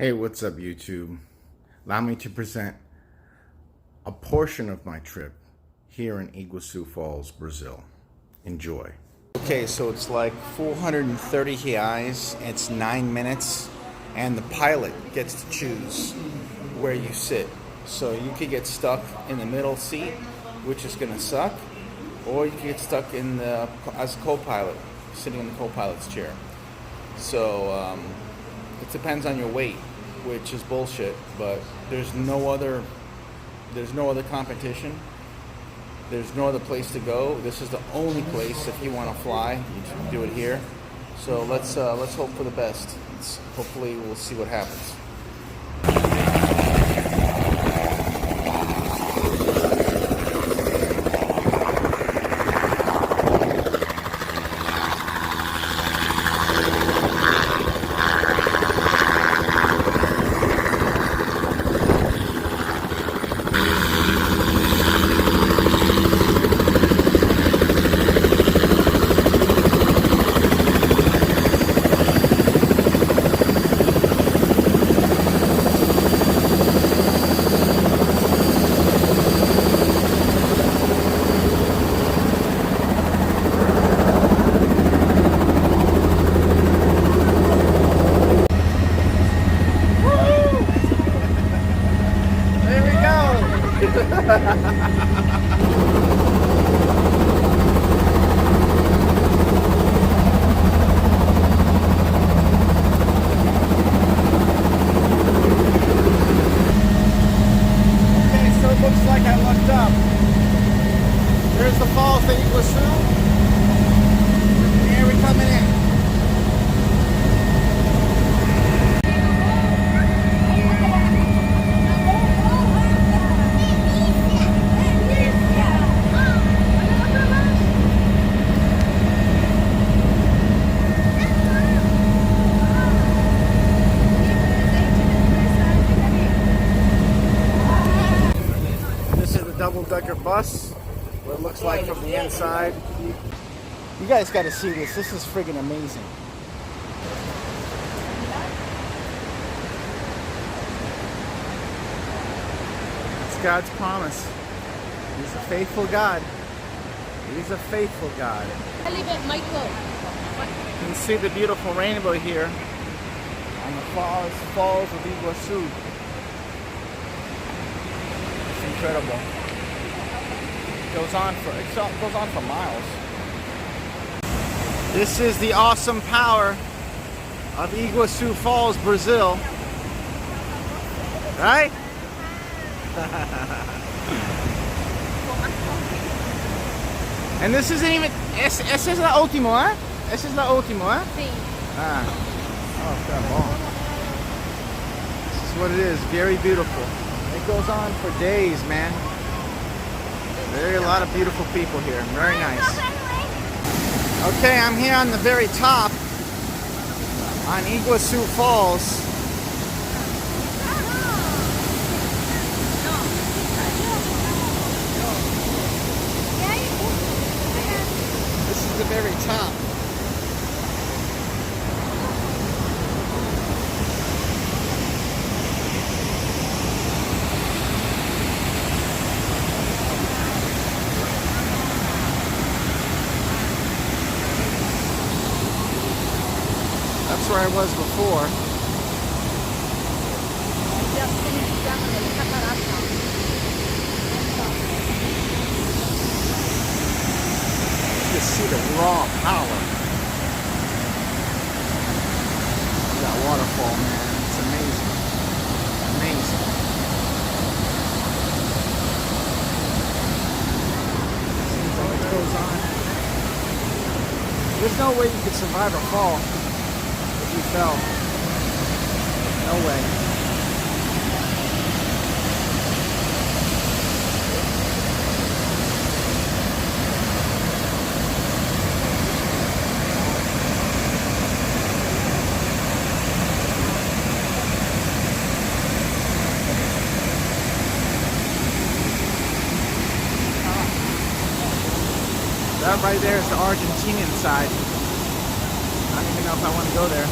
Hey, what's up, YouTube? Allow me to present a portion of my trip here in Iguacu Falls, Brazil. Enjoy. Okay, so it's like 430 reais, it's 9 minutes, and the pilot gets to choose where you sit. So you could get stuck in the middle seat, which is gonna suck, or you could get stuck in the as a co-pilot, sitting in the co-pilot's chair. So it depends on your weight, which is bullshit, but there's no other competition. There's no other place to go. This is the only place if you want to fly, you can do it here. So let's hope for the best. Hopefully we'll see what happens. Looks like I looked up. There's the falls of Iguacu. Here we're coming in. Double-decker bus, what it looks like from the inside. You guys got to see this. This is friggin' amazing. It's God's promise. He's a faithful God. He's a faithful God. You can see the beautiful rainbow here on the falls of Iguacu. It's incredible. It goes on for miles. This is the awesome power of Iguacu Falls, Brazil. Right? And this isn't even... Ese es la último, ¿eh? Ese es la último, ¿eh? Sí. Ah. Oh, come on. This is what it is. Very beautiful. It goes on for days, man. There are a lot of beautiful people here. Very nice. Okay, I'm here on the very top on Iguacu Falls. This is the very top. That's where I was before. You can see the raw power of that waterfall, man. It's amazing. Amazing. Seems like it goes on. There's no way you could survive a fall. You fell. No way. That right there is the Argentinian side. I don't even know if I want to go there.